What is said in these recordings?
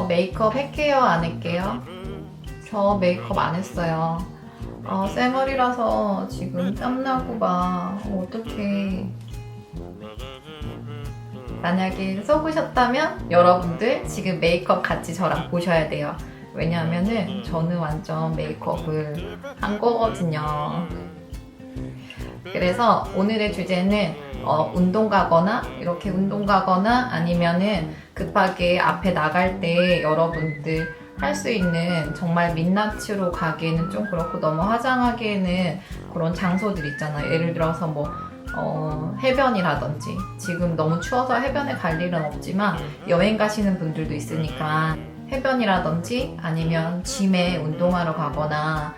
저 메이크업 할게요? 안 할게요? 저 메이크업 안 했어요. 쌩얼이라서 지금 땀나고 막 어떡해. 만약에 써보셨다면 여러분들 지금 메이크업 같이 저랑 보셔야 돼요. 왜냐하면은 저는 완전 메이크업을 한 거거든요. 그래서 오늘의 주제는 운동 가거나 이렇게 운동 가거나 아니면은 급하게 앞에 나갈 때 여러분들 할 수 있는 정말 민낯으로 가기에는 좀 그렇고 너무 화장하기에는 그런 장소들 있잖아요. 예를 들어서 뭐 해변이라든지 지금 너무 추워서 해변에 갈 일은 없지만 여행 가시는 분들도 있으니까 해변이라든지 아니면 짐에 운동하러 가거나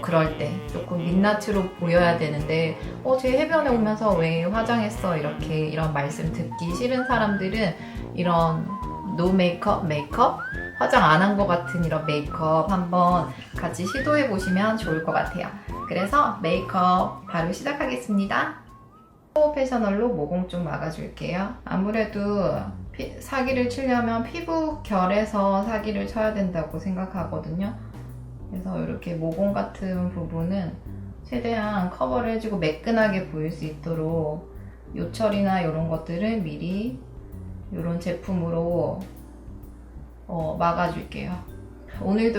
그럴 때 조금 민낯으로 보여야 되는데 쟤 해변에 오면서 왜 화장했어? 이렇게 이런 말씀 듣기 싫은 사람들은 이런 노 메이크업 화장 안 한 것 같은 이런 메이크업 한번 같이 시도해 보시면 좋을 것 같아요. 그래서 메이크업 바로 시작하겠습니다. 프로페셔널로 모공 좀 막아줄게요. 아무래도 사기를 치려면 피부 결에서 사기를 쳐야 된다고 생각하거든요. 그래서 이렇게 모공 같은 부분은 최대한 커버를 해주고 매끈하게 보일 수 있도록 요철이나 이런 것들은 미리 이런 제품으로 막아줄게요. 오늘도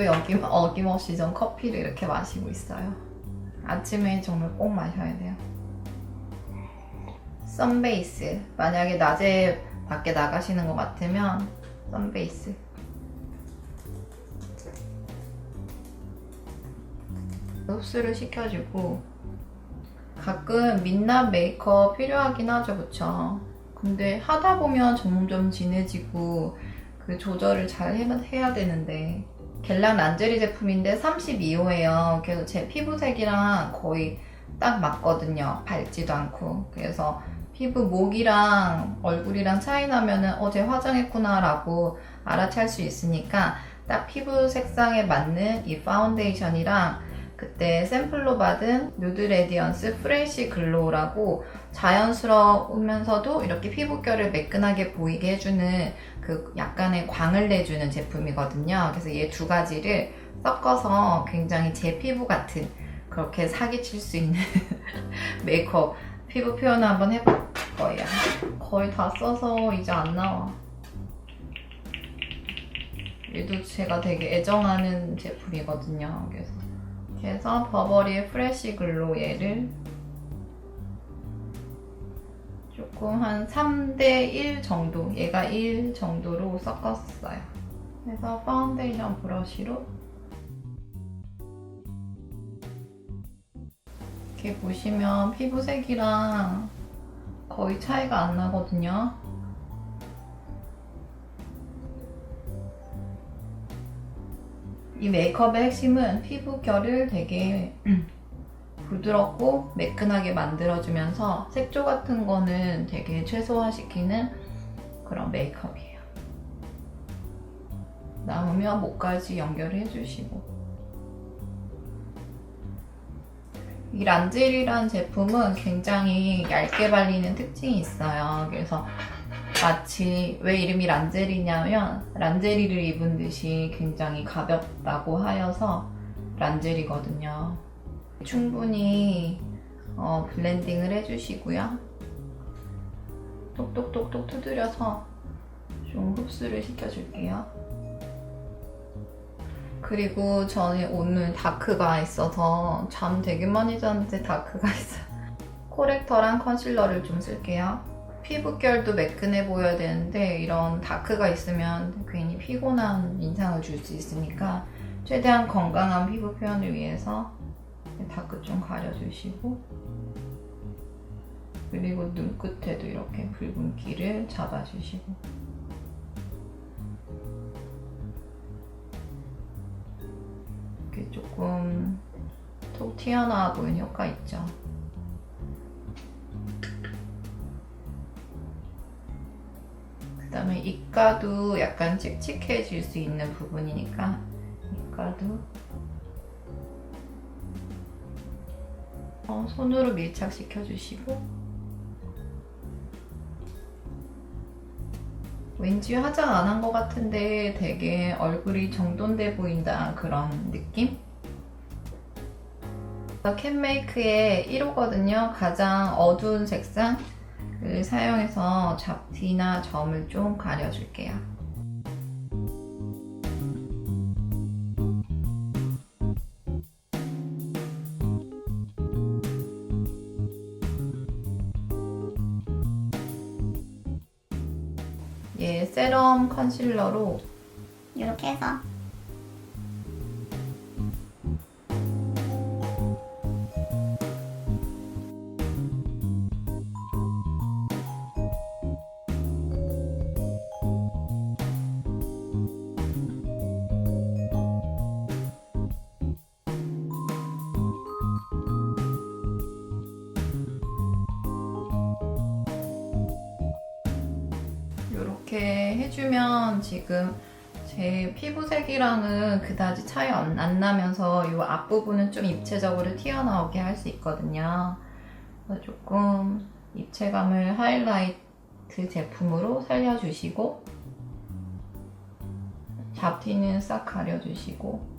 어김없이 좀 커피를 이렇게 마시고 있어요. 아침에 정말 꼭 마셔야 돼요. 선베이스. 만약에 낮에 밖에 나가시는 것 같으면 선베이스. 흡수를 시켜주고 가끔 민낯 메이크업 필요하긴 하죠, 그쵸? 근데 하다 보면 점점 진해지고 그 조절을 잘 해야 되는데 겔랑 란제리 제품인데 32호예요. 그래서 제 피부색이랑 거의 딱 맞거든요. 밝지도 않고. 그래서 피부 목이랑 얼굴이랑 차이 나면은 어제 화장했구나 라고 알아챌 수 있으니까 딱 피부 색상에 맞는 이 파운데이션이랑 그때 샘플로 받은 누드 레디언스 프레쉬 글로우라고 자연스러우면서도 이렇게 피부결을 매끈하게 보이게 해주는 그 약간의 광을 내주는 제품이거든요. 그래서 얘 두 가지를 섞어서 굉장히 제 피부 같은 그렇게 사기칠 수 있는 메이크업 피부 표현을 한번 해볼 거예요. 거의 다 써서 이제 안 나와. 얘도 제가 되게 애정하는 제품이거든요. 그래서 버버리의 프레쉬 글로우 얘를 조금 한 3대1 정도, 얘가 1 정도로 섞었어요. 그래서 파운데이션 브러쉬로 이렇게 보시면 피부색이랑 거의 차이가 안 나거든요. 이 메이크업의 핵심은 피부결을 되게 부드럽고 매끈하게 만들어주면서 색조 같은 거는 되게 최소화시키는 그런 메이크업이에요. 남으면 목까지 연결을 해주시고 이 란제리라는 제품은 굉장히 얇게 발리는 특징이 있어요. 그래서 마치 왜 이름이 란제리냐면 란제리를 입은 듯이 굉장히 가볍다고 하여서 란제리거든요. 충분히 블렌딩을 해주시고요. 똑똑똑똑 두드려서 좀 흡수를 시켜줄게요. 그리고 저는 오늘 다크가 있어서 잠 되게 많이 잤는데 다크가 있어요. 코렉터랑 컨실러를 좀 쓸게요. 피부결도 매끈해 보여야 되는데 이런 다크가 있으면 괜히 피곤한 인상을 줄 수 있으니까 최대한 건강한 피부 표현을 위해서 다크 좀 가려주시고 그리고 눈끝에도 이렇게 붉은기를 잡아주시고 이렇게 조금 톡 튀어나와 보이는 효과 있죠. 그 다음에 입가도 약간 칙칙해질 수 있는 부분이니까 입가도 손으로 밀착시켜주시고 왠지 화장 안 한 것 같은데 되게 얼굴이 정돈돼 보인다 그런 느낌? 캔메이크의 1호거든요. 가장 어두운 색상을 사용해서 잡티나 점을 좀 가려줄게요. 얘 세럼 컨실러로 이렇게 해서 이렇게 해주면 지금 제 피부색이랑은 그다지 차이 안 나면서 이 앞부분은 좀 입체적으로 튀어나오게 할 수 있거든요. 그래서 조금 입체감을 하이라이트 제품으로 살려주시고 잡티는 싹 가려주시고.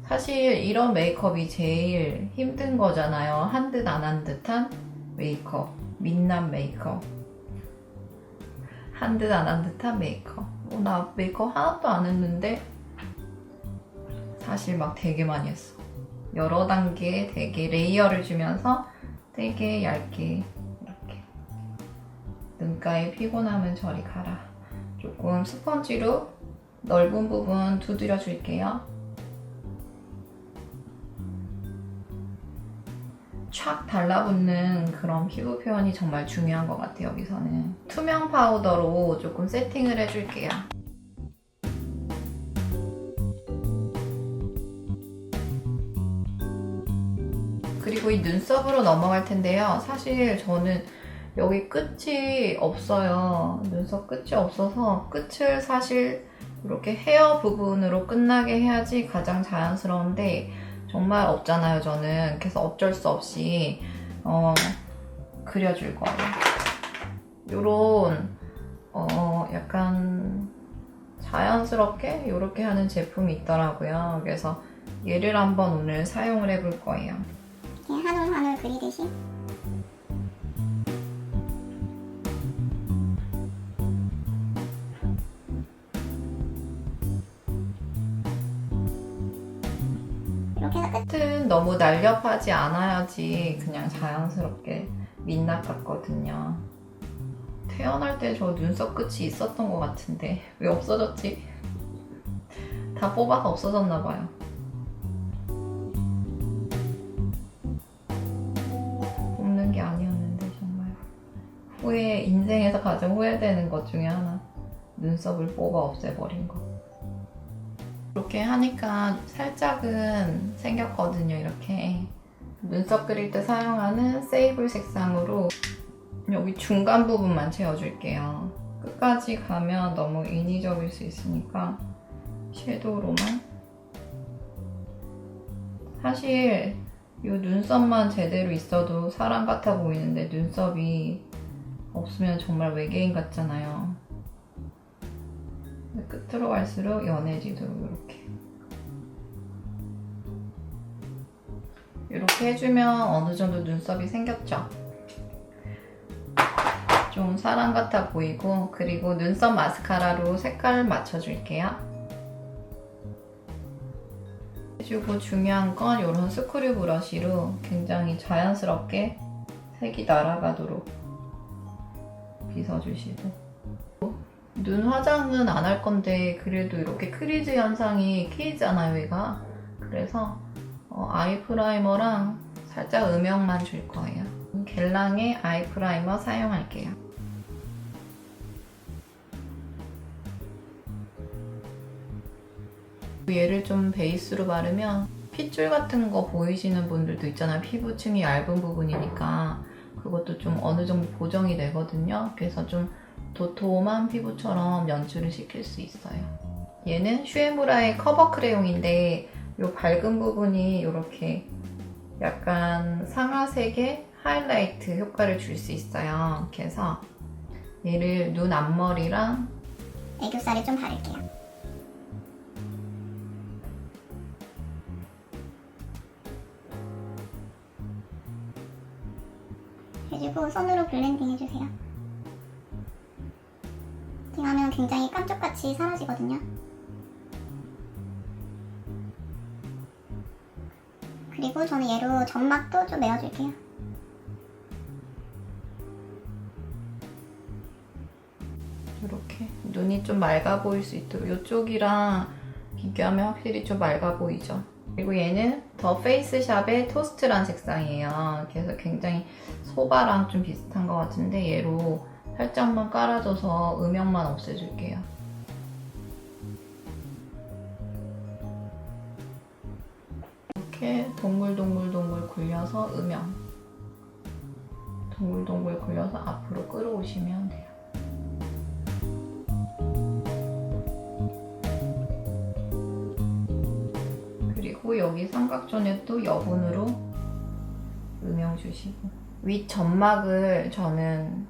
사실 이런 메이크업이 제일 힘든 거잖아요. 한 듯 안 한 듯한 메이크업, 민낯 메이크업. 한 듯 안 한 듯한 메이크업. 나 메이크업 하나도 안 했는데 사실 막 되게 많이 했어. 여러 단계 되게 레이어를 주면서 되게 얇게 이렇게 눈가에 피곤함은 저리 가라. 조금 스펀지로 넓은 부분 두드려 줄게요. 촥 달라붙는 그런 피부 표현이 정말 중요한 것 같아요. 여기서는 투명 파우더로 조금 세팅을 해줄게요. 그리고 이 눈썹으로 넘어갈 텐데요. 사실 저는 여기 끝이 없어요. 눈썹 끝이 없어서 끝을 사실 이렇게 헤어 부분으로 끝나게 해야지 가장 자연스러운데 정말 없잖아요, 저는. 그래서 어쩔 수 없이 그려줄 거예요. 요런 약간 자연스럽게 이렇게 하는 제품이 있더라고요. 그래서 얘를 한번 오늘 사용을 해볼 거예요. 이렇게 한 올 한 올 그리듯이 이렇게 해서 끝. 끝은 너무 날렵하지 않아야지 그냥 자연스럽게 민낯 같거든요. 태어날 때 저 눈썹 끝이 있었던 것 같은데 왜 없어졌지? 다 뽑아서 없어졌나 봐요. 뽑는 게 아니었는데 정말 후회, 인생에서 가장 후회되는 것 중에 하나. 눈썹을 뽑아 없애버린 거. 이렇게 하니까 살짝은 생겼거든요. 이렇게 눈썹 그릴 때 사용하는 세이블 색상으로 여기 중간 부분만 채워줄게요. 끝까지 가면 너무 인위적일 수 있으니까 섀도우로만. 사실 이 눈썹만 제대로 있어도 사람 같아 보이는데 눈썹이 없으면 정말 외계인 같잖아요. 근데 끝으로 갈수록 연해지도록 이렇게 해주면 어느 정도 눈썹이 생겼죠? 좀 사람 같아 보이고, 그리고 눈썹 마스카라로 색깔을 맞춰줄게요. 해주고 중요한 건 이런 스크류 브러쉬로 굉장히 자연스럽게 색이 날아가도록 빗어주시고. 눈 화장은 안 할 건데 그래도 이렇게 크리즈 현상이 끼잖아요, 얘가. 그래서 아이 프라이머랑 살짝 음영만 줄 거예요. 겔랑의 아이 프라이머 사용할게요. 얘를 좀 베이스로 바르면 핏줄 같은 거 보이시는 분들도 있잖아요. 피부층이 얇은 부분이니까 그것도 좀 어느 정도 보정이 되거든요. 그래서 좀 도톰한 피부처럼 연출을 시킬 수 있어요. 얘는 슈에무라의 커버 크레용인데 이 밝은 부분이 이렇게 약간 상아색의 하이라이트 효과를 줄 수 있어요. 그래서 얘를 눈 앞머리랑 애교살에 좀 바를게요. 해주고 손으로 블렌딩 해주세요. 블렌딩하면 굉장히 깜짝같이 사라지거든요. 그리고 저는 얘로 점막도 좀 메워줄게요. 이렇게 눈이 좀 맑아 보일 수 있도록 이쪽이랑 비교하면 확실히 좀 맑아 보이죠. 그리고 얘는 더 페이스샵의 토스트란 색상이에요. 그래서 굉장히 소바랑 좀 비슷한 것 같은데 얘로 살짝만 깔아줘서 음영만 없애줄게요. 이렇게 동글동글동글 굴려서 음영, 동글동글 굴려서 앞으로 끌어오시면 돼요. 그리고 여기 삼각존에 또 여분으로 음영 주시고, 윗 점막을 저는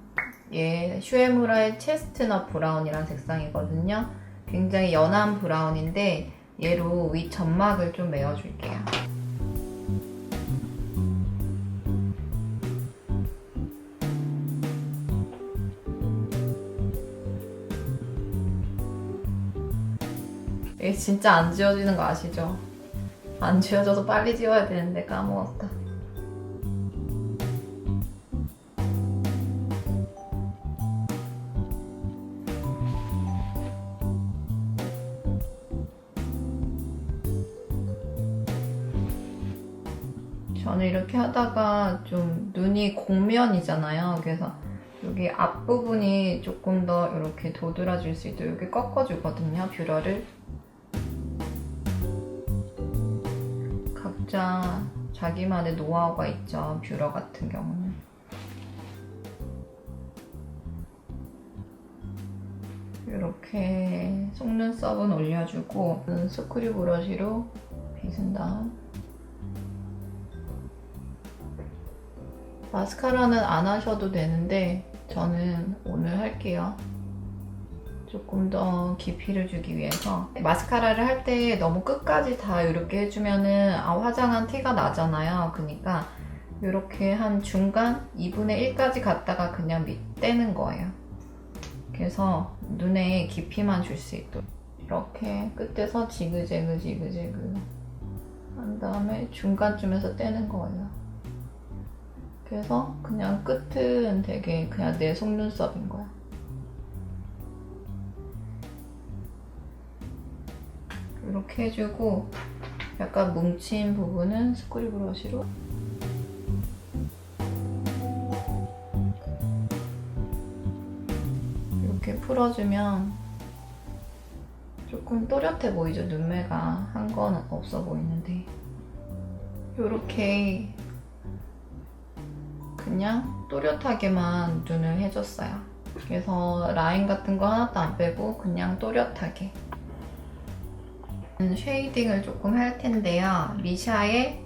얘 슈에무라의 체스트넛 브라운이라는 색상이거든요. 굉장히 연한 브라운인데 얘로 윗 점막을 좀 메워줄게요. 이게 진짜 안 지워지는 거 아시죠? 안 지워져서 빨리 지워야 되는데 까먹었다. 저는 이렇게 하다가 좀 눈이 곡면이잖아요. 그래서 여기 앞부분이 조금 더 이렇게 도드라질 수 있도록 이렇게 꺾어주거든요, 뷰러를. 각자 자기만의 노하우가 있죠, 뷰러 같은 경우는. 이렇게 속눈썹은 올려주고 스크류 브러쉬로 빗은 다음 마스카라는 안 하셔도 되는데 저는 오늘 할게요. 조금 더 깊이를 주기 위해서. 마스카라를 할 때 너무 끝까지 다 이렇게 해주면은 화장한 티가 나잖아요. 그러니까 이렇게 한 중간 2분의 1까지 갔다가 그냥 밑대는 거예요. 그래서 눈에 깊이만 줄 수 있도록 이렇게 끝에서 지그재그 지그재그 한 다음에 중간쯤에서 떼는 거예요. 그래서 그냥 끝은 되게 그냥 내 속눈썹인 거야. 이렇게 해주고 약간 뭉친 부분은 스크류 브러쉬로 이렇게 풀어주면 조금 또렷해 보이죠? 눈매가 한 건 없어 보이는데 이렇게 그냥 또렷하게만 눈을 해줬어요. 그래서 라인 같은 거 하나도 안 빼고 그냥 또렷하게. 쉐이딩을 조금 할 텐데요. 미샤의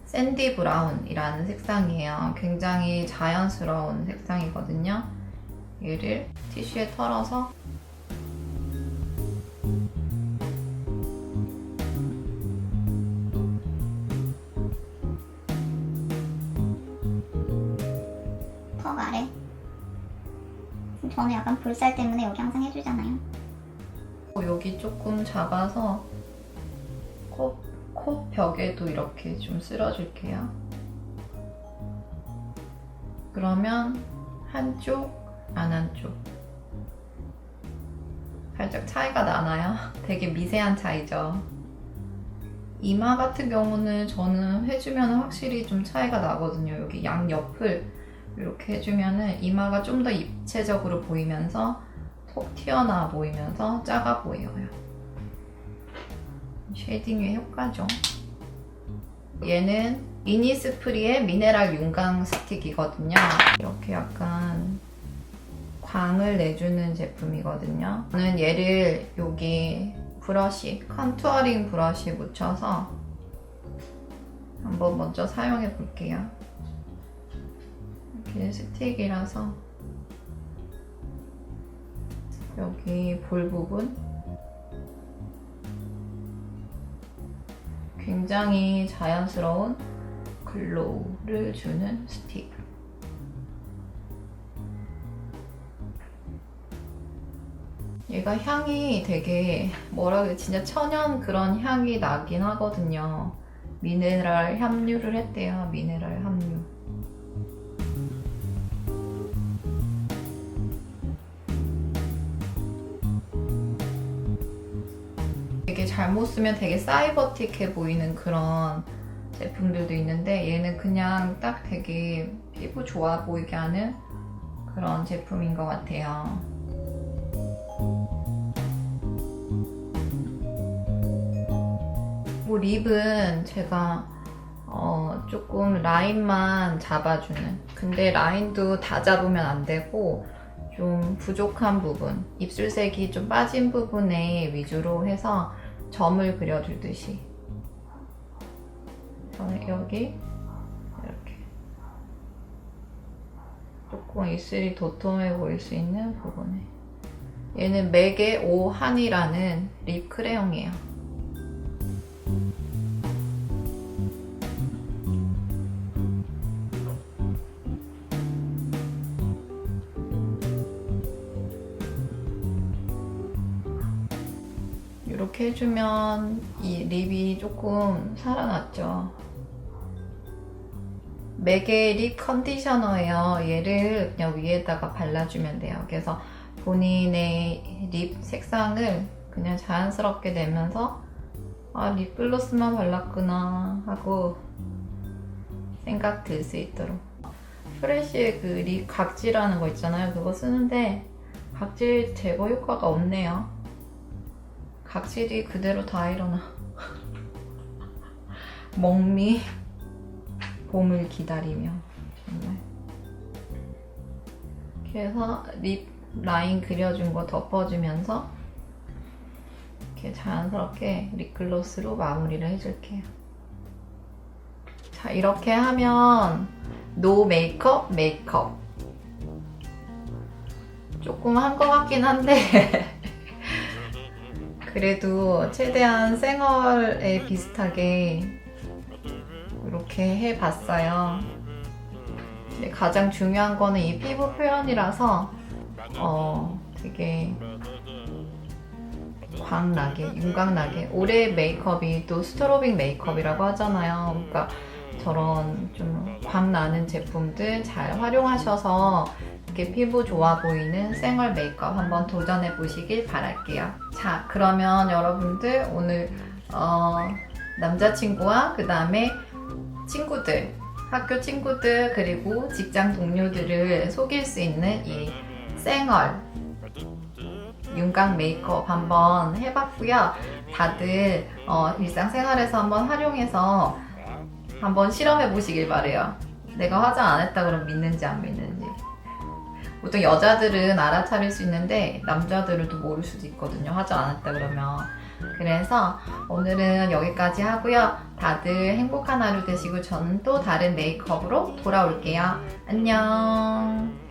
샌디 브라운이라는 색상이에요. 굉장히 자연스러운 색상이거든요. 얘를 티슈에 털어서 턱 아래. 저는 약간 볼살 때문에 여기 항상 해주잖아요. 여기 조금 작아서 코 벽에도 이렇게 좀 쓸어줄게요. 그러면 한쪽, 안 한쪽. 살짝 차이가 나나요? 되게 미세한 차이죠. 이마 같은 경우는 저는 해주면 확실히 좀 차이가 나거든요. 여기 양옆을 이렇게 해주면 이마가 좀 더 입체적으로 보이면서 속 튀어나와 보이면서 작아 보여요. 쉐이딩의 효과죠. 얘는 이니스프리의 미네랄 윤광 스틱이거든요. 이렇게 약간 광을 내주는 제품이거든요. 저는 얘를 여기 브러쉬, 컨투어링 브러쉬에 묻혀서 한번 먼저 사용해 볼게요. 이렇게 스틱이라서 여기 볼 부분 굉장히 자연스러운 글로우를 주는 스틱. 얘가 향이 되게 뭐라 그래, 진짜 천연 그런 향이 나긴 하거든요. 미네랄 함유를 했대요. 미네랄 함유. 되게 잘못 쓰면 되게 사이버틱해 보이는 그런 제품들도 있는데 얘는 그냥 딱 되게 피부 좋아 보이게 하는 그런 제품인 것 같아요. 뭐 립은 제가 조금 라인만 잡아주는, 근데 라인도 다 잡으면 안 되고 좀 부족한 부분, 입술색이 좀 빠진 부분에 위주로 해서 점을 그려주듯이 저는 여기 이렇게 조금 입술이 도톰해 보일 수 있는 부분에. 얘는 맥의 오한이라는 립 크레용이에요. 이렇게 해주면 이 립이 조금 살아났죠. 맥의 립 컨디셔너예요. 얘를 그냥 위에다가 발라주면 돼요. 그래서 본인의 립 색상을 그냥 자연스럽게 내면서 아, 립글로스만 발랐구나 하고 생각 들 수 있도록. 프레쉬의 그 립 각질하는 거 있잖아요. 그거 쓰는데 각질 제거 효과가 없네요. 각질이 그대로 다 일어나. 먹미 봄을 기다리며 정말. 그래서 립 라인 그려준 거 덮어주면서 이렇게 자연스럽게 립글로스로 마무리를 해줄게요. 자, 이렇게 하면 노 메이크업 메이크업. 조금 한 것 같긴 한데 그래도 최대한 생얼에 비슷하게 이렇게 해봤어요. 근데 가장 중요한 거는 이 피부 표현이라서 되게 광나게, 윤곽나게. 올해 메이크업이 또 스트로빙 메이크업이라고 하잖아요. 그러니까 저런 좀 광나는 제품들 잘 활용하셔서 이렇게 피부 좋아 보이는 생얼 메이크업 한번 도전해 보시길 바랄게요. 자, 그러면 여러분들 오늘 남자친구와 그 다음에 친구들, 학교 친구들 그리고 직장 동료들을 속일 수 있는 이 생얼 윤곽 메이크업 한번 해봤고요. 다들 일상생활에서 한번 활용해서 한번 실험해 보시길 바래요. 내가 화장 안 했다 그러면 믿는지 안 믿는지. 보통 여자들은 알아차릴 수 있는데 남자들은 또 모를 수도 있거든요. 화장 안 했다 그러면. 그래서 오늘은 여기까지 하고요. 다들 행복한 하루 되시고 저는 또 다른 메이크업으로 돌아올게요. 안녕.